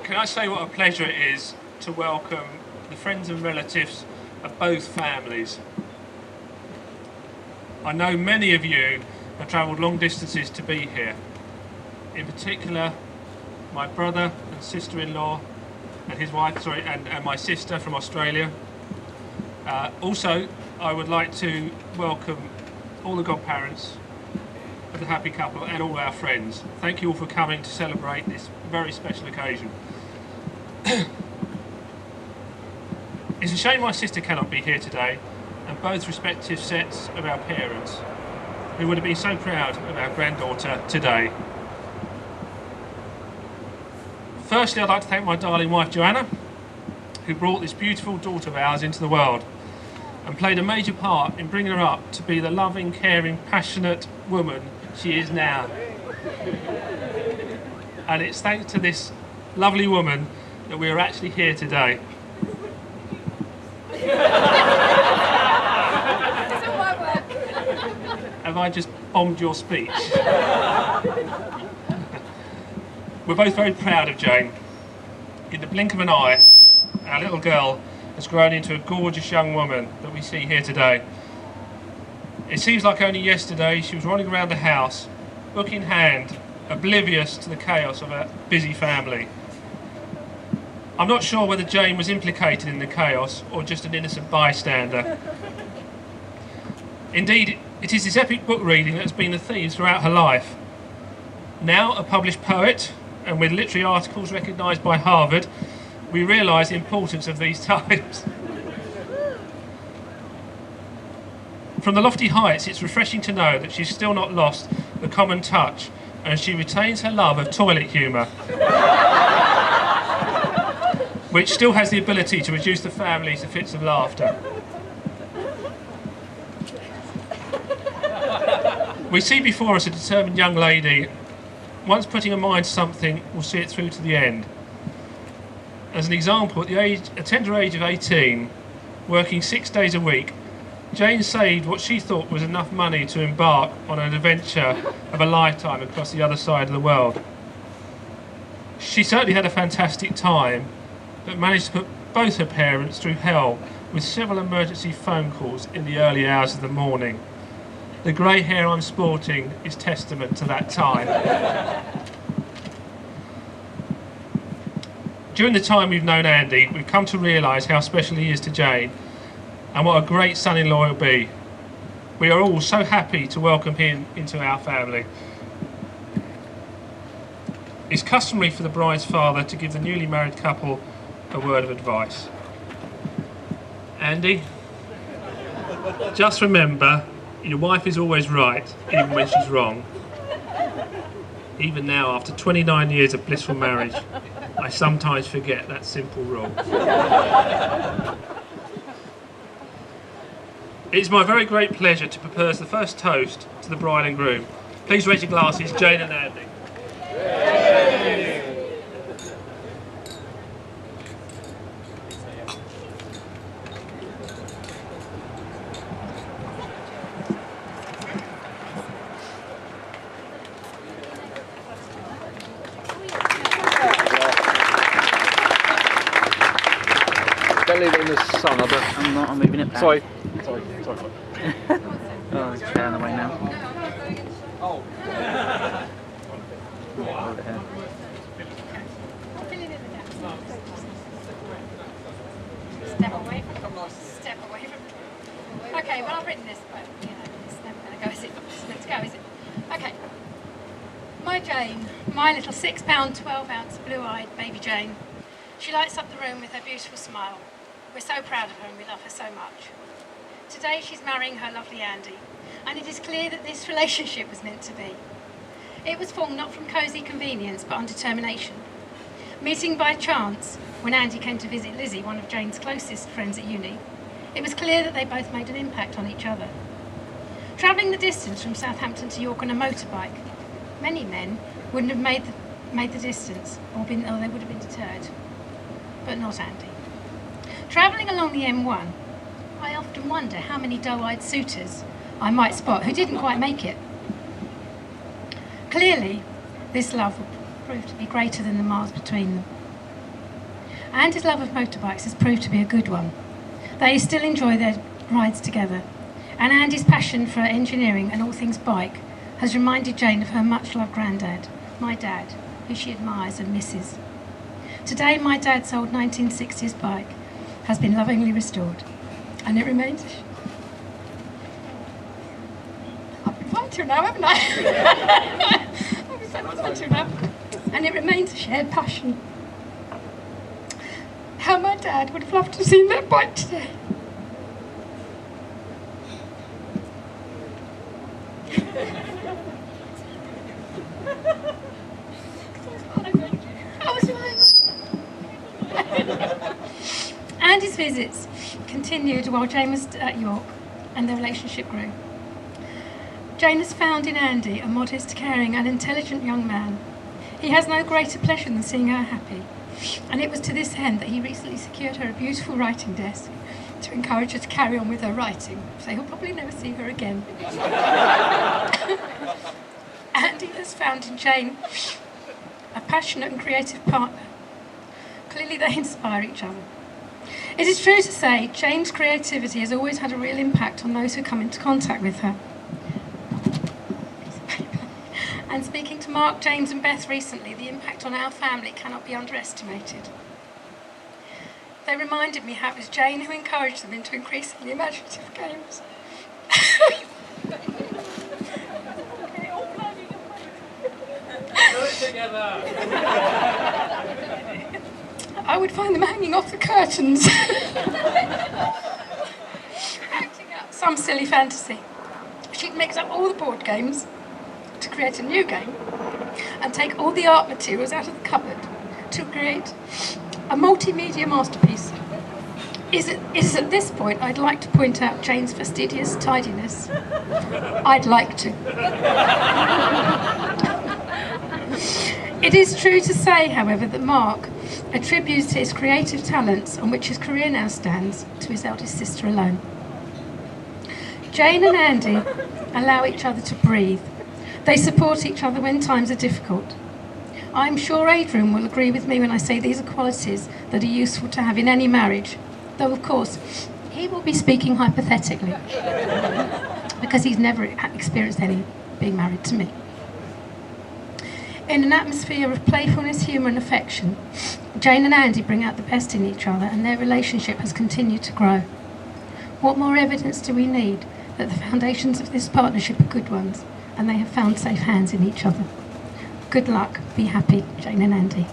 Can I say what a pleasure it is to welcome the friends and relatives of both families. I know many of you have travelled long distances to be here. In particular, my brother and sister-in-law and his wife, and my sister from Australia. Also, I would like to welcome all the godparents of the happy couple and all our friends. Thank you all for coming to celebrate this very special occasion. It's a shame my sister cannot be here today, and both respective sets of our parents, who would have been so proud of our granddaughter today. Firstly, I'd like to thank my darling wife Joanna, who brought this beautiful daughter of ours into the world and played a major part in bringing her up to be the loving, caring, passionate woman she is now. And it's thanks to this lovely woman that we are actually here today. Have I just bombed your speech? We're both very proud of Jane. In the blink of an eye, our little girl has grown into a gorgeous young woman that we see here today. It seems like only yesterday she was running around the house, book in hand, oblivious to the chaos of a busy family. I'm not sure whether Jane was implicated in the chaos or just an innocent bystander. Indeed, it is this epic book reading that has been the theme throughout her life. Now a published poet, and with literary articles recognised by Harvard, we realise the importance of these times. From the lofty heights, it's refreshing to know that she's still not lost the common touch, and she retains her love of toilet humour, which still has the ability to reduce the family to fits of laughter. We see before us a determined young lady. Once putting her mind to something, will see it through to the end. As an example, at a tender age of 18, working 6 days a week, Jane saved what she thought was enough money to embark on an adventure of a lifetime across the other side of the world. She certainly had a fantastic time, but managed to put both her parents through hell with several emergency phone calls in the early hours of the morning. The grey hair I'm sporting is testament to that time. During the time we've known Andy, we've come to realise how special he is to Jane and what a great son-in-law he'll be. We are all so happy to welcome him into our family. It's customary for the bride's father to give the newly married couple a word of advice. Andy, just remember, your wife is always right, even when she's wrong. Even now, after 29 years of blissful marriage, I sometimes forget that simple rule. It's my very great pleasure to propose the first toast to the bride and groom. Please raise your glasses, Jane and Andy. Don't leave it in the sun, I'm moving it back. Sorry. Oh, it's down the way now. Hold it here. Step away from. Okay, well I've written this, but it's never going to go, is it? Let's go, is it? Okay. My Jane, my little 6 pound, 12 ounce blue-eyed baby Jane. She lights up the room with her beautiful smile. We're so proud of her and we love her so much. Today she's marrying her lovely Andy, and it is clear that this relationship was meant to be. It was formed not from cosy convenience but on determination. Meeting by chance when Andy came to visit Lizzie, one of Jane's closest friends at uni, it was clear that they both made an impact on each other. Travelling the distance from Southampton to York on a motorbike, many men wouldn't have made the distance or they would have been deterred, but not Andy. Travelling along the M1, I often wonder how many doe-eyed suitors I might spot who didn't quite make it. Clearly, this love would prove to be greater than the miles between them. Andy's love of motorbikes has proved to be a good one. They still enjoy their rides together, and Andy's passion for engineering and all things bike has reminded Jane of her much-loved granddad, my dad, who she admires and misses. Today, my dad's old 1960s bike has been lovingly restored, and it remains... I've been fine to now, haven't I? And it remains a shared passion. How my dad would have loved to have seen that bike today. Andy's visits continued while Jane was at York, and their relationship grew. Jane has found in Andy a modest, caring and intelligent young man. He has no greater pleasure than seeing her happy, and it was to this end that he recently secured her a beautiful writing desk to encourage her to carry on with her writing, so he'll probably never see her again. Andy has found in Jane a passionate and creative partner. Clearly they inspire each other. It is true to say Jane's creativity has always had a real impact on those who come into contact with her. And speaking to Mark, James and Beth recently, the impact on our family cannot be underestimated. They reminded me how it was Jane who encouraged them into increasingly imaginative games. I would find them hanging off the curtains, acting out some silly fantasy. She'd mix up all the board games to create a new game and take all the art materials out of the cupboard to create a multimedia masterpiece. It is at this point I'd like to point out Jane's fastidious tidiness. I'd like to. It is true to say, however, that Mark attributes his creative talents, on which his career now stands, to his eldest sister alone. Jane and Andy allow each other to breathe. They support each other when times are difficult. I'm sure Adrian will agree with me when I say these are qualities that are useful to have in any marriage, though of course he will be speaking hypothetically because he's never experienced any being married to me. In an atmosphere of playfulness, humour and affection, Jane and Andy bring out the best in each other, and their relationship has continued to grow. What more evidence do we need that the foundations of this partnership are good ones, and they have found safe hands in each other? Good luck, be happy, Jane and Andy.